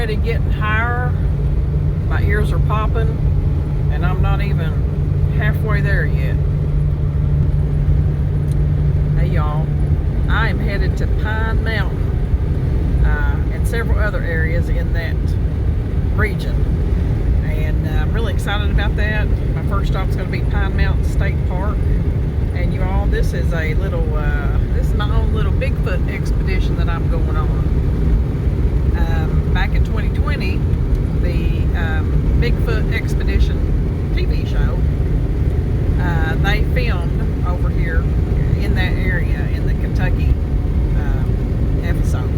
already getting higher. My ears are popping, and I'm not even halfway there yet. Hey y'all, I am headed to Pine Mountain and several other areas in that region, and I'm really excited about that. My first stop is going to be Pine Mountain State Park, and you all, this is a little this is my own little Bigfoot expedition that I'm going on. Back in 2020, the Bigfoot Expedition TV show, they filmed over here in that area in the Kentucky episode.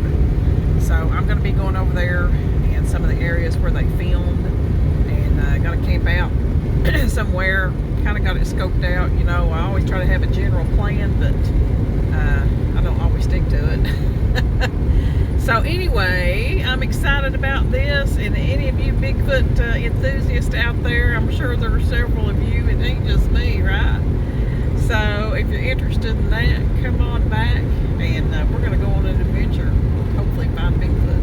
So I'm going to be going over there and some of the areas where they filmed, and going to camp out somewhere. Kind of got it scoped out. You know, I always try to have a general plan, but I don't always stick to it. So anyway, I'm excited about this, and any of you Bigfoot enthusiasts out there, I'm sure there are several of you. It ain't just me, right? So if you're interested in that, come on back, and we're going to go on an adventure, hopefully find Bigfoot.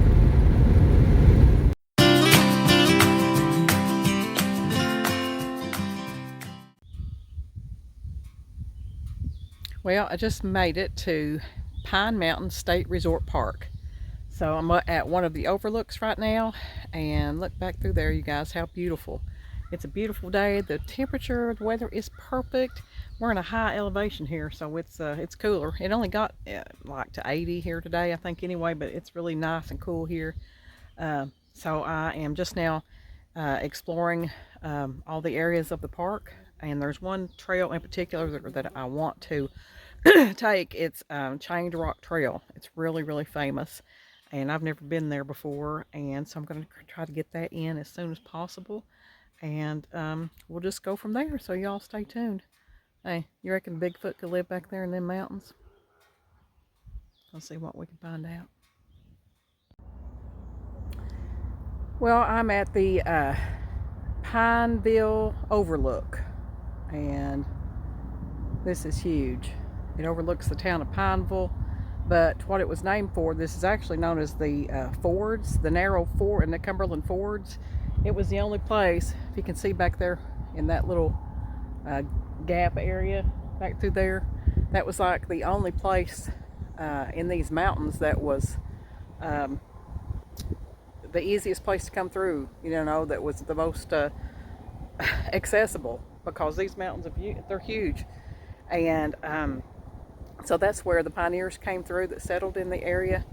Well, I just made it to Pine Mountain State Resort Park. So I'm at one of the overlooks right now, and look back through there, you guys, how beautiful. It's a beautiful day. The temperature, the weather is perfect. We're in a high elevation here, so it's cooler. It only got like to 80 here today, I think, anyway, but it's really nice and cool here. So I am just now exploring all the areas of the park, and there's one trail in particular that I want to take. It's Chained Rock Trail. It's really, really famous, and I've never been there before, and so I'm going to try to get that in as soon as possible, and we'll just go from there. So y'all stay tuned. Hey, you reckon Bigfoot could live back there in them mountains? Let's see what we can find out. Well, I'm at the Pineville Overlook, and this is huge. It overlooks the town of Pineville, but what it was named for, this is actually known as the Fords, the narrow ford, and the Cumberland Fords. It was the only place, if you can see back there in that little gap area back through there, that was like the only place in these mountains that was the easiest place to come through, you know, that was the most accessible, because these mountains they're huge. And so that's where the pioneers came through that settled in the area,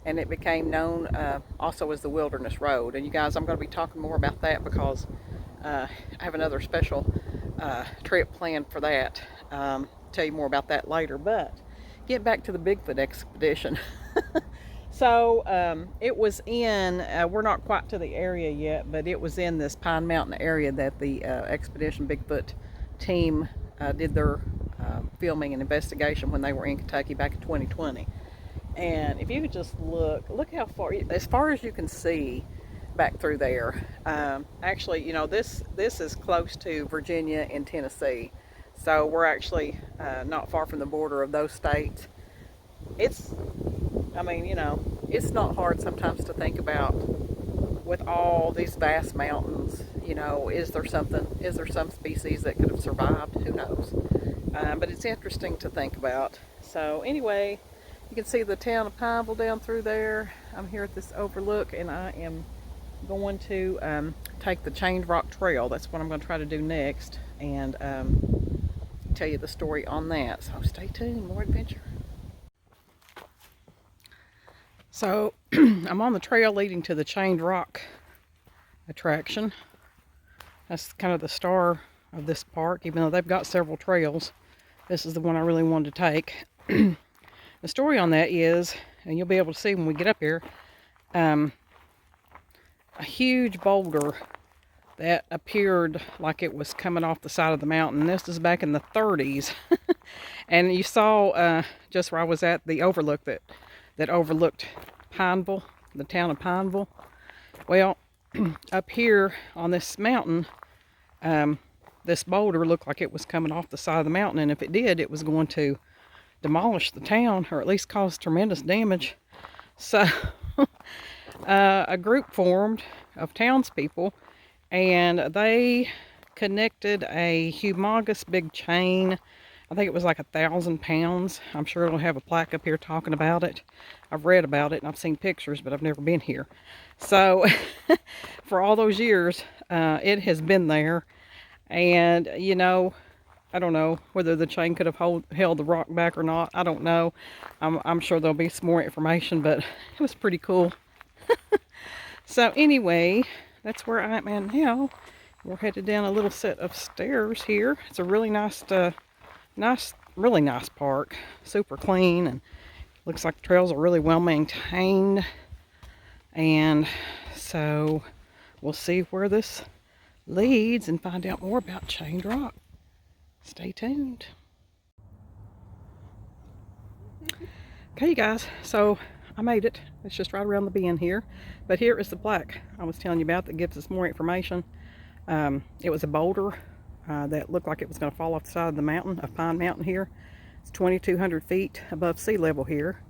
and it became known also as the Wilderness Road. And you guys, I'm going to be talking more about that, because I have another special trip planned for that. Tell you more about that later, but get back to the Bigfoot expedition. So it was in, we're not quite to the area yet, but it was in this Pine Mountain area that the Expedition Bigfoot team did their filming and investigation when they were in Kentucky back in 2020. And if you could just look how far, as far as you can see back through there. Actually, you know, this is close to Virginia and Tennessee, so we're actually not far from the border of those states. I mean, you know, it's not hard sometimes to think about, with all these vast mountains, you know, is there some species that could have survived? Who knows? But it's interesting to think about. So anyway, you can see the town of Pineville down through there. I'm here at this overlook, and I am going to take the Chained Rock Trail. That's what I'm going to try to do next, and tell you the story on that. So stay tuned, more adventure. So I'm on the trail leading to the Chained Rock attraction. That's kind of the star of this park, even though they've got several trails. This is the one I really wanted to take. The story on that is, and you'll be able to see when we get up here, a huge boulder that appeared like it was coming off the side of the mountain. This is back in the 30s. And you saw just where I was at, the overlook that overlooked Pineville, the town of Pineville. Well, up here on this mountain, this boulder looked like it was coming off the side of the mountain, and if it did, it was going to demolish the town, or at least cause tremendous damage. So a group formed of townspeople, and they connected a humongous big chain. I think it was like 1,000 pounds. I'm sure it'll have a plaque up here talking about it. I've read about it and I've seen pictures, but I've never been here. So for all those years, it has been there. And, you know, I don't know whether the chain could have held the rock back or not. I don't know. I'm sure there'll be some more information, but it was pretty cool. So anyway, that's where I'm at now. We're headed down a little set of stairs here. It's a really nice, really nice park. Super clean, and looks like the trails are really well maintained. And so we'll see where this leads and find out more about chained rock. Stay tuned. Okay, you guys, so I made it. It's just right around the bend here. But here is the plaque I was telling you about that gives us more information. It was a boulder that looked like it was going to fall off the side of the mountain, of Pine Mountain here. It's 2,200 feet above sea level here.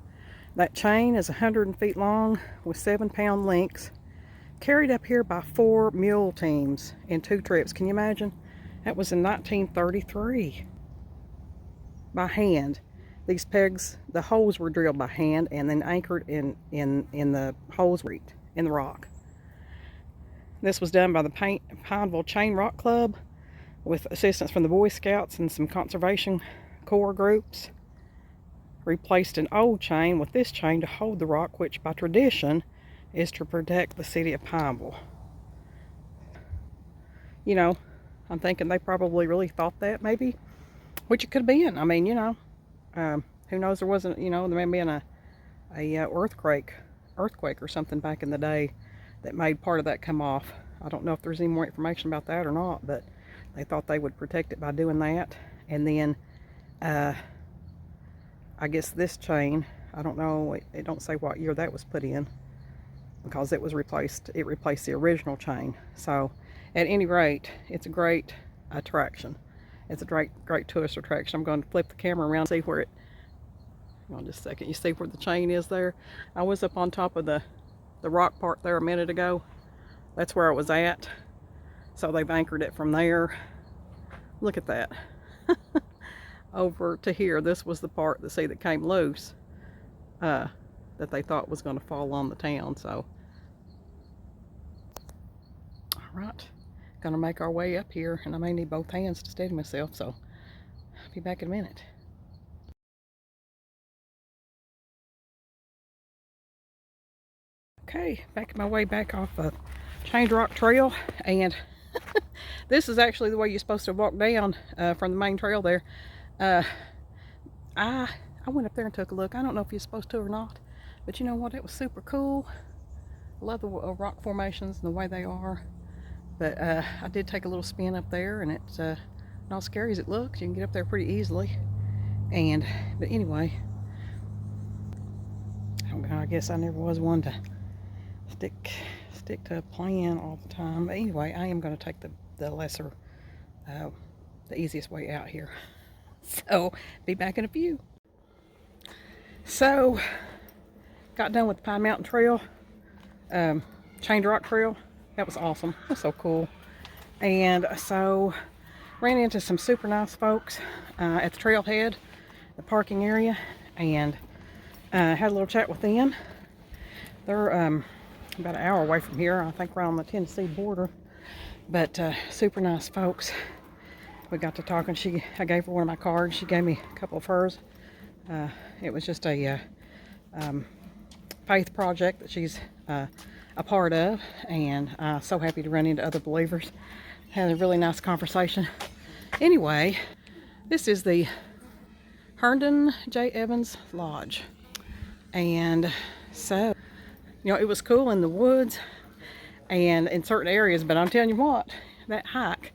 That chain is 100 feet long with 7-pound links, carried up here by 4 mule teams in 2 trips. Can you imagine? That was in 1933 by hand. These pegs, the holes were drilled by hand and then anchored in the holes in the rock. This was done by the Pineville Chain Rock Club with assistance from the Boy Scouts and some Conservation Corps groups. Replaced an old chain with this chain to hold the rock, which by tradition is to protect the city of Pineville. You know, I'm thinking they probably really thought that, maybe, which it could have been. I mean, you know, who knows? There wasn't, you know, there may have been a earthquake or something back in the day that made part of that come off. I don't know if there's any more information about that or not, but they thought they would protect it by doing that. And then I guess this chain, I don't know, it don't say what year that was put in, because it replaced the original chain. So at any rate, it's a great attraction. It's a great tourist attraction. I'm going to flip the camera around and see where it, hang on just a second, you see where the chain is there? I was up on top of the rock part there a minute ago. That's where I was at. So they've anchored it from there. Look at that. Over to here. This was the part that came loose, that they thought was going to fall on the town. So all right, gonna make our way up here, and I may need both hands to steady myself, so I'll be back in a minute. Okay, making my way back off the Chained Rock Trail, and this is actually the way you're supposed to walk down from the main trail there. I went up there and took a look. I don't know if you're supposed to or not, but you know what? It was super cool. I love the rock formations and the way they are. But I did take a little spin up there, and it's not as scary as it looks. You can get up there pretty easily. But anyway, I guess I never was one to stick to a plan all the time. But anyway, I am going to take the lesser, the easiest way out here. So be back in a few. So got done with the Pine Mountain Trail, Chained Rock Trail. That was awesome. It was so cool. And so ran into some super nice folks at the trailhead, the parking area, and had a little chat with them. They're about an hour away from here. I think we're on the Tennessee border, but super nice folks. We got to talking. I gave her one of my cards. She gave me a couple of hers. It was just a faith project that she's a part of, and so happy to run into other believers. Had a really nice conversation. Anyway, this is the Herndon J. Evans Lodge, and so, you know, it was cool in the woods and in certain areas, but I'm telling you what, that hike,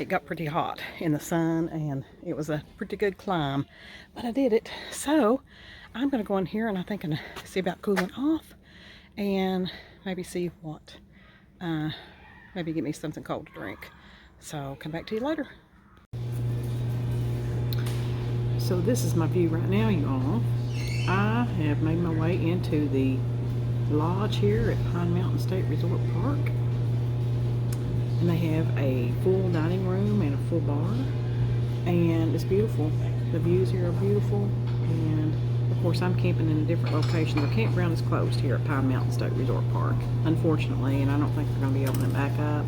it got pretty hot in the sun, and it was a pretty good climb, but I did it. So I'm gonna go in here, and I think I'm gonna see about cooling off, and maybe see what, maybe get me something cold to drink. So come back to you later. So this is my view right now, you all. I have made my way into the lodge here at Pine Mountain State Resort Park. And they have a full dining room and a full bar. And it's beautiful. The views here are beautiful. And of course, I'm camping in a different location. The campground is closed here at Pine Mountain State Resort Park, unfortunately, and I don't think they're going to be opening back up.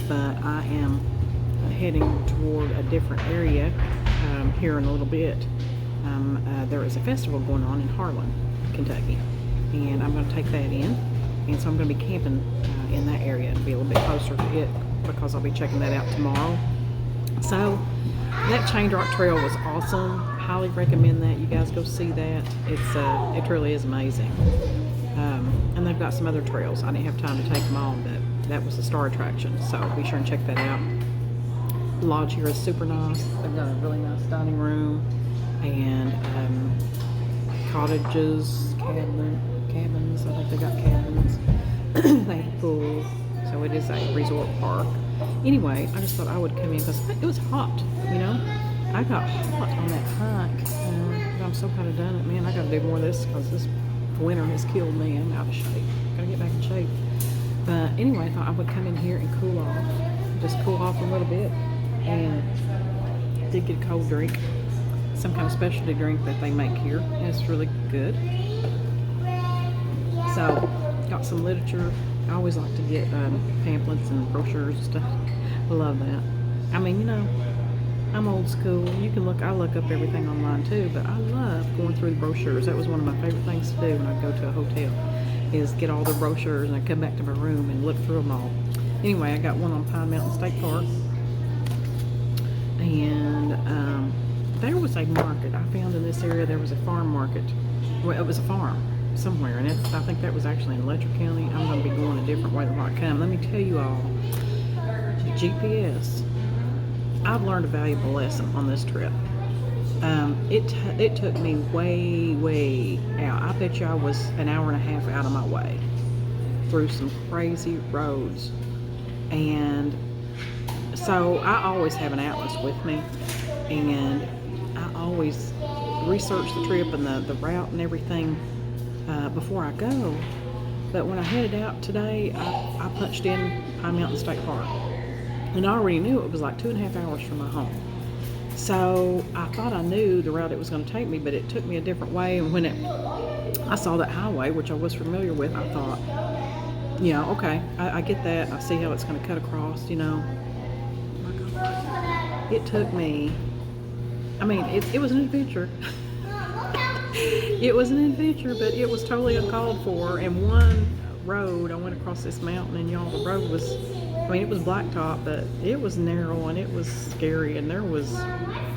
But I am heading toward a different area here in a little bit. There is a festival going on in Harlan, Kentucky, and I'm going to take that in. And so I'm going to be camping in that area and be a little bit closer to it because I'll be checking that out tomorrow. So that Chain Rock Trail was awesome. Highly recommend that. You guys go see that. It really is amazing. And they've got some other trails. I didn't have time to take them all, but that was the star attraction. So be sure and check that out. The lodge here is super nice. They've got a really nice dining room and cottages, cabins. I think they got cabins. They have a pool. So it is a resort park. Anyway, I just thought I would come in because it was hot, you know. I got hot on that hike. But I'm so glad I've done it. Man, I got to do more of this because this winter has killed me. I'm out of shape. Got to get back in shape. But anyway, I thought I would come in here and cool off. Just cool off a little bit. And did get a cold drink. Some kind of specialty drink that they make here. And it's really good. So, got some literature. I always like to get pamphlets and brochures and stuff. I love that. I mean, you know, I'm old school. You can look, I look up everything online too, but I love going through the brochures. That was one of my favorite things to do when I go to a hotel, is get all the brochures and I come back to my room and look through them all. Anyway, I got one on Pine Mountain State Park. And there was a market. I found in this area there was a farm market. Well, it was a farm somewhere, and I think that was actually in Letcher County. I'm going to be going a different way than I come. Let me tell you all, GPS, I've learned a valuable lesson on this trip. It took me way out. I bet you I was an hour and a half out of my way through some crazy roads. And so I always have an atlas with me, and I always research the trip and the route and everything before I go. But when I headed out today, I punched in Pine Mountain State Park, and I already knew it was like 2.5 hours from my home. So I thought I knew the route it was going to take me, but it took me a different way. And when I saw that highway, which I was familiar with, I thought, yeah, okay, I get that. I see how it's going to cut across, you know. It took me, I mean, it was an adventure. It was an adventure, but it was totally uncalled for. And one road, I went across this mountain, and y'all, the road was, I mean, it was blacktop, but it was narrow and it was scary, and there was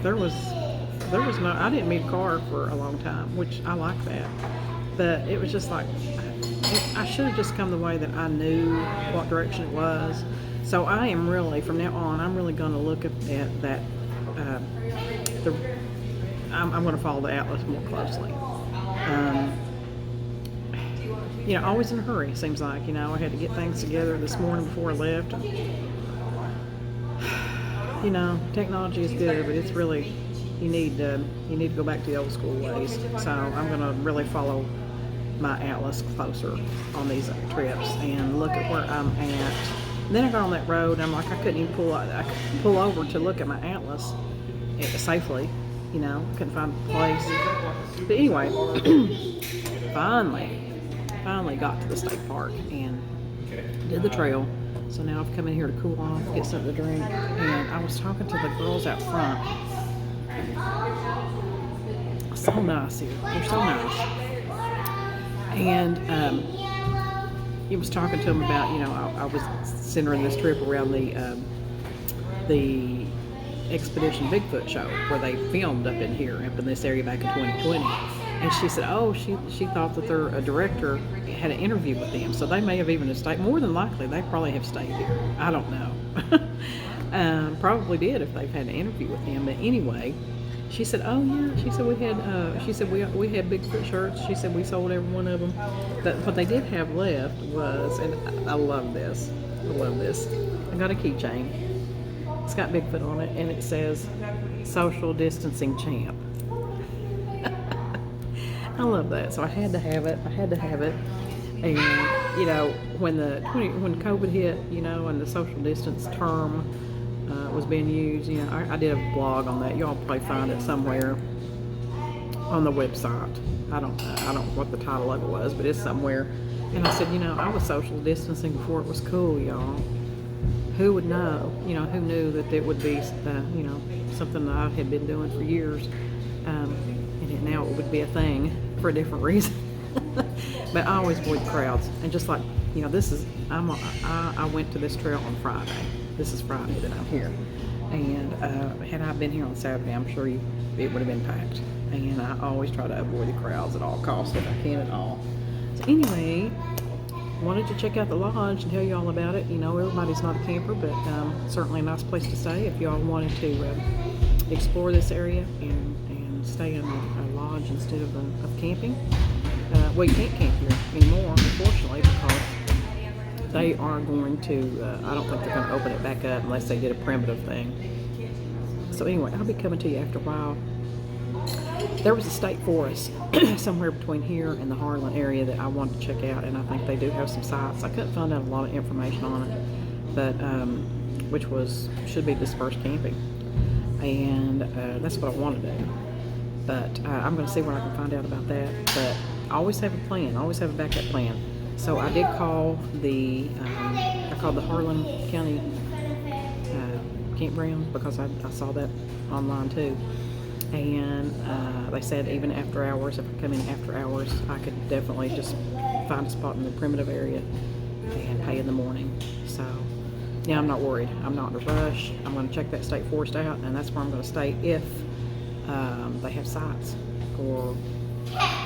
no, I didn't meet a car for a long time, which I like that. But it was just like, I should have just come the way that I knew what direction it was. So I am really, from now on, I'm really going to look at that, I'm going to follow the atlas more closely. You know, always in a hurry, it seems like. You know, I had to get things together this morning before I left. And, you know, technology is good, but it's really, you need to go back to the old school ways. So I'm going to really follow my atlas closer on these trips and look at where I'm at. And then I got on that road, and I'm like, I couldn't even pull over to look at my atlas safely. You know, couldn't find a place. But anyway, finally got to the state park and did the trail. So now I've come in here to cool off, get something to drink, and I was talking to the girls out front. So nice here. They're so nice. And he was talking to them about, you know, I was centering this trip around the Expedition Bigfoot show where they filmed up in this area back in 2020. And she said, oh, she thought that their director had an interview with them. So they may have even stayed. More than likely, they probably have stayed here. I don't know. Probably did if they've had an interview with them. But anyway, she said, oh yeah. She said we had Bigfoot shirts. She said we sold every one of them. But what they did have left was, and I love this. I got a keychain. It's got Bigfoot on it, and it says social distancing champ. I love that. So I had to have it. I had to have it. And, you know, when COVID hit, you know, and the social distance term was being used, you know, I did a blog on that. Y'all probably find it somewhere on the website. I don't know what the title of it was, but it's somewhere. And I said, you know, I was social distancing before it was cool, y'all. Who would know? You know, who knew that it would be, you know, something that I had been doing for years, and now it would be a thing for a different reason. But I always avoid crowds, and just like, you know, I went to this trail on Friday. This is Friday that I'm here, and had I been here on Saturday, I'm sure it would have been packed. And I always try to avoid the crowds at all costs if I can at all. So anyway, wanted to check out the lodge and tell you all about it. You know, everybody's not a camper, but certainly a nice place to stay if y'all wanted to explore this area and stay in a lodge instead of camping. Well, you can't camp here anymore, unfortunately, because they are going to, I don't think they're going to open it back up unless they did a primitive thing. So anyway, I'll be coming to you after a while. There was a state forest somewhere between here and the Harlan area that I wanted to check out, and I think they do have some sites. I couldn't find out a lot of information on it, but which should be dispersed camping, and that's what I want to do. But I'm going to see what I can find out about that. But I always have a plan. I always have a backup plan. So I did call I called the Harlan County campground because I saw that online too. And they said even after hours, if I come in after hours, I could definitely just find a spot in the primitive area and pay in the morning. So yeah, I'm not worried. I'm not in a rush. I'm going to check that state forest out, and that's where I'm going to stay if they have sites or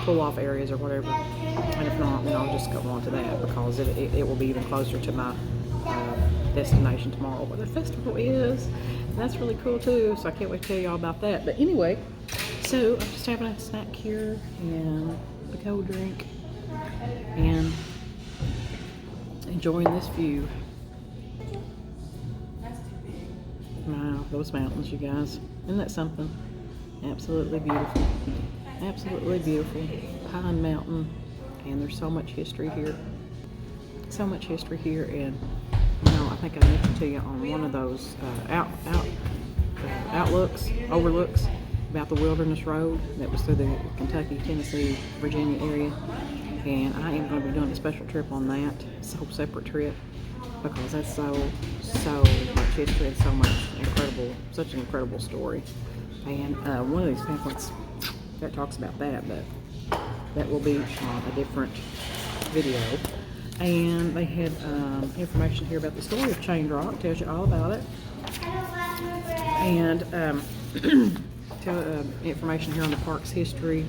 pull-off areas or whatever. And if not, then I'll just go on to that because it will be even closer to my destination tomorrow, where the festival is. And that's really cool too, so I can't wait to tell you all about that. But anyway, so I'm just having a snack here and a cold drink and enjoying this view. Wow, those mountains, you guys. Isn't that something? Absolutely beautiful. Absolutely beautiful. Pine Mountain, and there's so much history here. So much history here, and you know, I think I mentioned to you on one of those overlooks about the Wilderness Road that was through the Kentucky, Tennessee, Virginia area, and I am going to be doing a special trip on that. It's a whole separate trip because that's so much history and such an incredible story. And one of these pamphlets that talks about that, but that will be on a different video. And they had information here about the story of Chained Rock, tells you all about it. And information here on the park's history.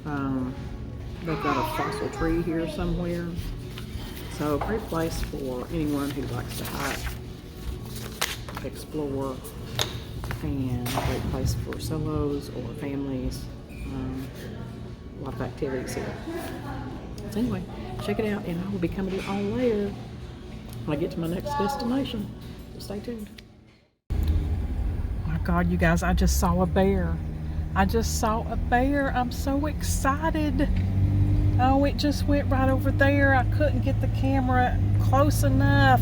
They've got a fossil tree here somewhere. So a great place for anyone who likes to hike, explore, and a great place for solos or families. A lot of activities here. So anyway, check it out, and I will be coming to you all later when I get to my next destination. So stay tuned. Oh my God, you guys, I just saw a bear. I just saw a bear. I'm so excited. Oh, it just went right over there. I couldn't get the camera close enough.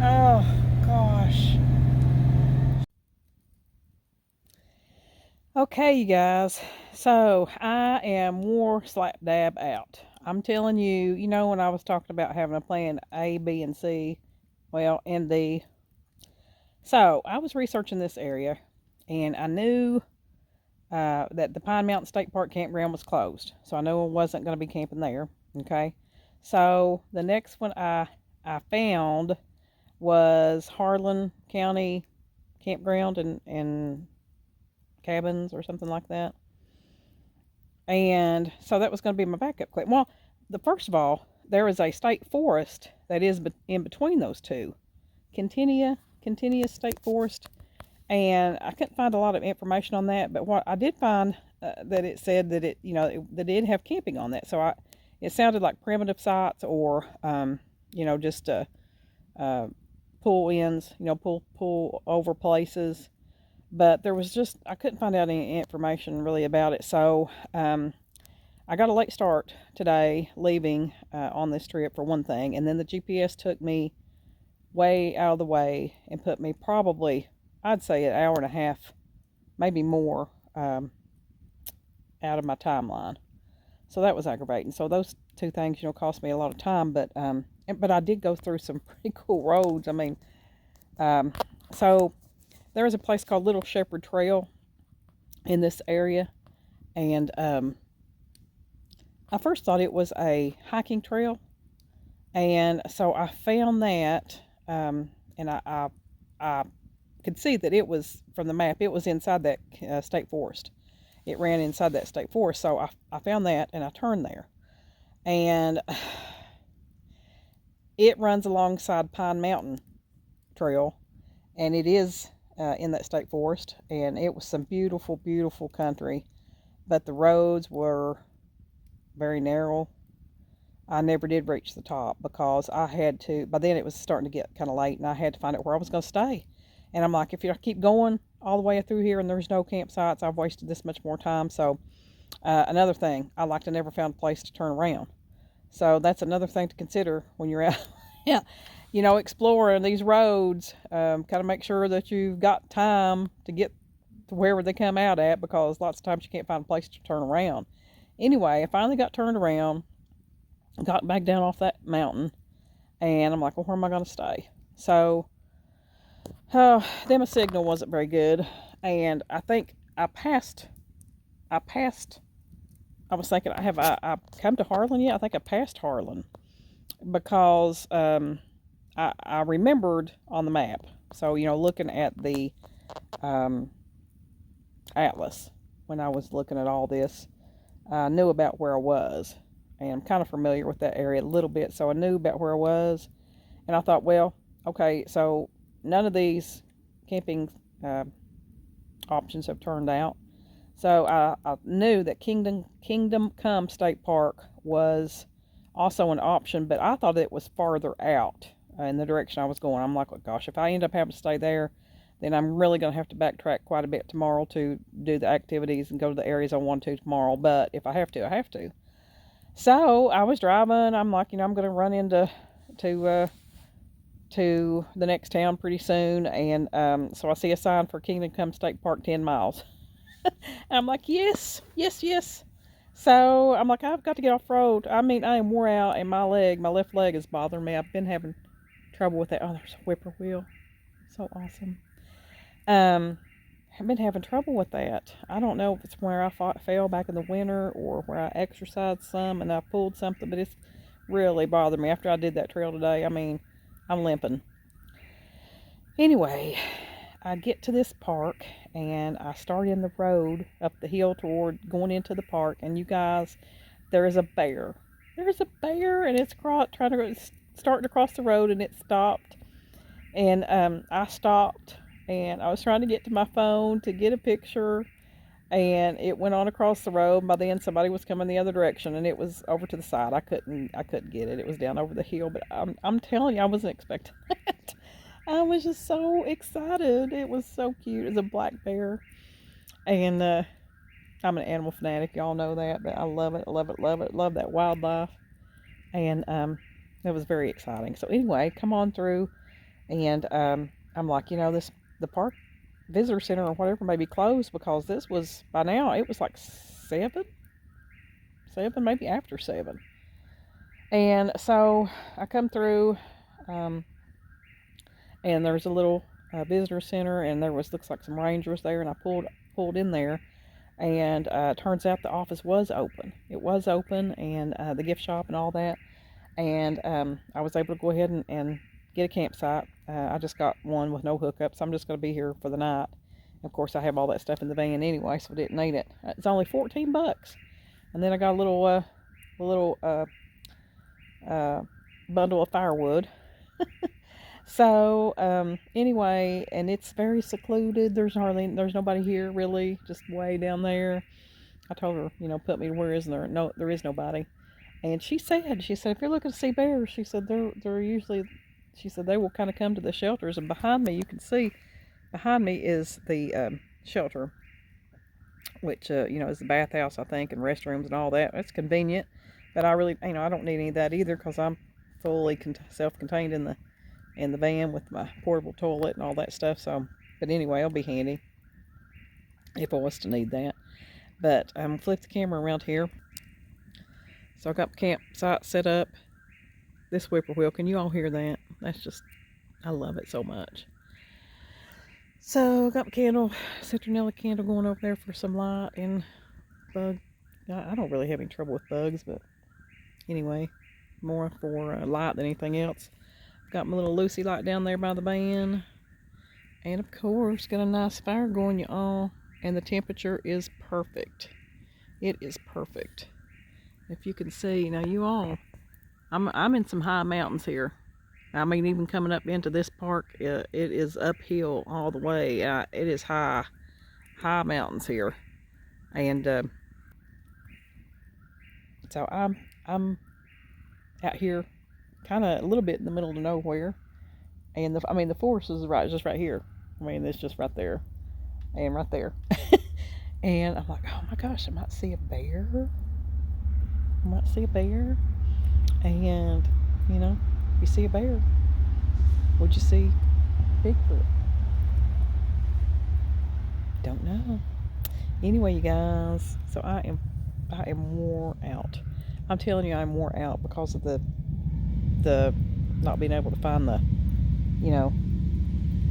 Oh, gosh. Okay, you guys. So, I am more slap dab out. I'm telling you, you know, when I was talking about having a plan A, B, and C, well, and D. So, I was researching this area, and I knew that the Pine Mountain State Park campground was closed. So, I knew I wasn't going to be camping there, okay? So, the next one I found was Harlan County Campground and cabins or something like that. And so that was going to be my backup plan. Well, first of all, there is a state forest that is in between those two. Continuous State Forest. And I couldn't find a lot of information on that, but what I did find that it said that it did have camping on that. So it sounded like primitive sites or, just pull-ins, pull over places. But there was I couldn't find out any information really about it. So I got a late start today leaving on this trip for one thing, and then the GPS took me way out of the way and put me probably, I'd say, an hour and a half, maybe more, out of my timeline. So that was aggravating. So those two things, cost me a lot of time, but I did go through some pretty cool roads. I mean, so there was a place called Little Shepherd Trail in this area, and I first thought it was a hiking trail, and so I found that, and I could see that it was, from the map, it was inside that state forest. It ran inside that state forest, so I found that, and I turned there, and it runs alongside Pine Mountain Trail, and it is in that state forest, and it was some beautiful, beautiful country, but the roads were very narrow. I never did reach the top because I had to, by then it was starting to get kind of late, and I had to find out where I was going to stay. And I'm like, if I keep going all the way through here and there's no campsites, I've wasted this much more time. So another thing, I like to never found a place to turn around. So that's another thing to consider when you're out, yeah, exploring these roads. Kind of make sure that you've got time to get to wherever they come out at, because lots of times you can't find a place to turn around. Anyway, I finally got turned around, got back down off that mountain, and I'm like, well, where am I going to stay? So, then my signal wasn't very good, and I think I passed, I was thinking, I come to Harlan yet? I think I passed Harlan, because I remembered on the map. So, looking at the atlas, when I was looking at all this, I knew about where I was, and I'm kind of familiar with that area a little bit, so I knew about where I was, and I thought, well, okay, so none of these camping options have turned out, so I knew that Kingdom Come State Park was also an option, but I thought it was farther out in the direction I was going. I'm like, oh, gosh, if I end up having to stay there, then I'm really going to have to backtrack quite a bit tomorrow to do the activities and go to the areas I want to tomorrow. But if I have to, I have to. So I was driving. I'm like, I'm going to run into to the next town pretty soon. And so I see a sign for Kingdom Come State Park, 10 miles. And I'm like, yes, yes, yes. So I'm like, I've got to get off road. I mean, I am wore out, and my left leg is bothering me. I've been having trouble with that. Oh, there's a whippoorwill. So awesome. I've been having trouble with that. I don't know if it's where I fell back in the winter, or where I exercised some and I pulled something, but it's really bothered me after I did that trail today. I mean, I'm limping. Anyway, I get to this park, and I start in the road up the hill toward going into the park, and you guys, there is a bear. There's a bear, and it's starting to cross the road, and it stopped. And I stopped, and I was trying to get to my phone to get a picture, and it went on across the road. By then, somebody was coming the other direction, and it was over to the side. I couldn't get it. It was down over the hill, but I'm telling you, I wasn't expecting that. I was just so excited. It was so cute. It was a black bear, and I'm an animal fanatic. Y'all know that, but I love it. I love it. Love it. Love that wildlife, and it was very exciting. So anyway, come on through. And I'm like, the park visitor center or whatever may be closed, because this was, by now, it was like 7, maybe after 7. And so I come through, and there's a little visitor center, and there looks like some rangers there, and I pulled in there, and turns out the office was open. It was open, and the gift shop and all that, and I was able to go ahead and get a campsite. I just got one with no hookup, so I'm just going to be here for the night. Of course, I have all that stuff in the van anyway, so I didn't need it. It's only $14, and then I got a little bundle of firewood. So anyway, and it's very secluded. There's nobody here really, just way down there. I told her, put me where is there? No, there is nobody. And she said, if you're looking to see bears, she said they're usually. She said they will kind of come to the shelters, and behind me, you can see, behind me is the shelter. which, you know, is the bathhouse, I think, and restrooms and all that. It's convenient, but I really, you know, I don't need any of that either because I'm fully self-contained in the van with my portable toilet and all that stuff. So, but anyway, it'll be handy if I was to need that. But I'm going to flip the camera around here. So I got the campsite set up. This whippoorwill, can you all hear that? That's just, I love it so much. So I got my candle, citronella candle going over there for some light and bug. I don't really have any trouble with bugs, but anyway, more for light than anything else. Got my little Lucy light down there by the van. And of course, got a nice fire going, y'all. And the temperature is perfect. It is perfect. If you can see, now you all, I'm in some high mountains here. I mean, even coming up into this park, it is uphill all the way. It is high mountains here. And so I'm out here kind of a little bit in the middle of nowhere. And the forest is just right here. I mean, it's just right there and right there. And I'm like, oh my gosh, I might see a bear. And, you know, if you see a bear, would you see Bigfoot? Don't know. Anyway, you guys, so I am wore out. I'm telling you, I'm wore out because of the not being able to find the, you know,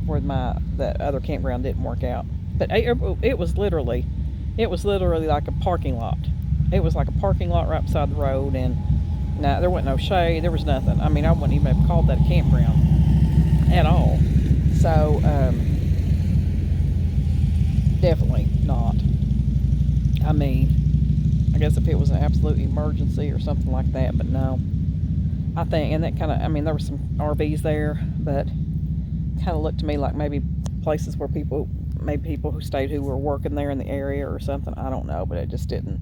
where the other campground didn't work out. But it was literally like a parking lot. It was like a parking lot right beside the road, and no, there wasn't no shade. There was nothing. I mean, I wouldn't even have called that a campground at all. So definitely not. I mean, I guess if it was an absolute emergency or something like that, but no. I think, and that kind of, I mean, there were some RVs there, but kind of looked to me like maybe places where people who stayed who were working there in the area or something. I don't know, but it just didn't,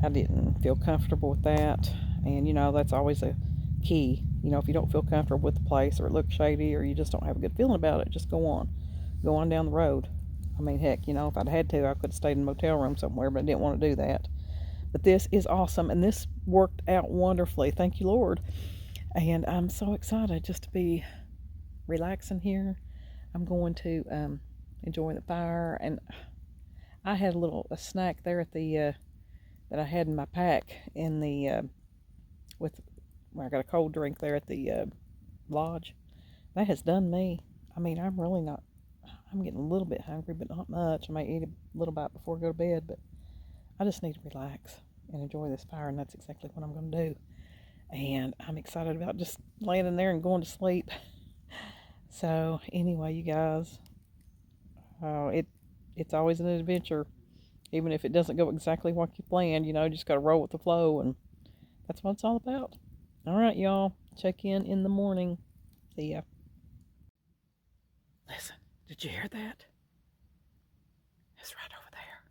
I didn't feel comfortable with that. And, you know, that's always a key. You know, if you don't feel comfortable with the place or it looks shady or you just don't have a good feeling about it, just go on down the road. I mean, heck, you know, if I'd had to, I could have stayed in a motel room somewhere, but I didn't want to do that. But this is awesome, and this worked out wonderfully. Thank you, Lord. And I'm so excited just to be relaxing here. I'm going to enjoy the fire, and I had a snack there at the that I had in my pack in the I got a cold drink there at the lodge. That has done me. I mean, I'm getting a little bit hungry, but not much. I might eat a little bite before I go to bed, but I just need to relax and enjoy this fire, and that's exactly what I'm going to do. And I'm excited about just laying in there and going to sleep. So anyway, you guys, it's always an adventure, even if it doesn't go exactly what you planned. You know, just got to roll with the flow, and that's what it's all about. All right, y'all, check in the morning. See ya. Listen, did you hear that? It's right over there.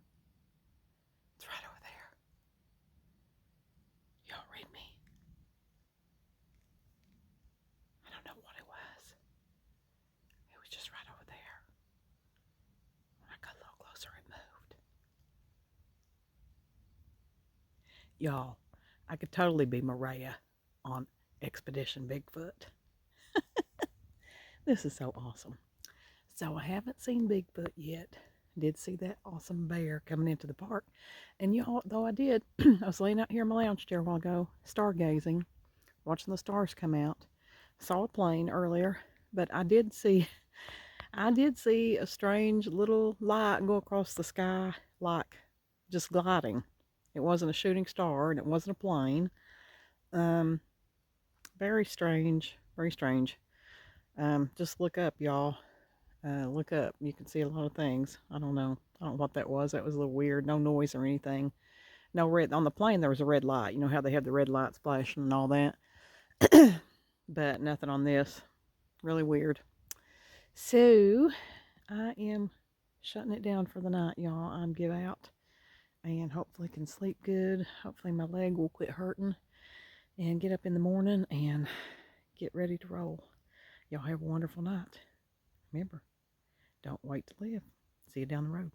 It's right over there. Y'all read me? I don't know what it was. It was just right over there. When I got a little closer, it moved. Y'all, I could totally be Mireya on Expedition Bigfoot. This is so awesome. So I haven't seen Bigfoot yet. Did see that awesome bear coming into the park. And y'all, though I did, I was laying out here in my lounge chair a while ago, stargazing, watching the stars come out. Saw a plane earlier, but I did see a strange little light go across the sky, like just gliding. It wasn't a shooting star, and it wasn't a plane. Very strange, very strange. Just look up, y'all. Look up. You can see a lot of things. I don't know what that was. That was a little weird. No noise or anything. No red. On the plane, there was a red light. You know how they have the red lights flashing and all that. But nothing on this. Really weird. So, I am shutting it down for the night, y'all. I'm give out. And hopefully can sleep good. Hopefully my leg will quit hurting. And get up in the morning and get ready to roll. Y'all have a wonderful night. Remember, don't wait to live. See you down the road.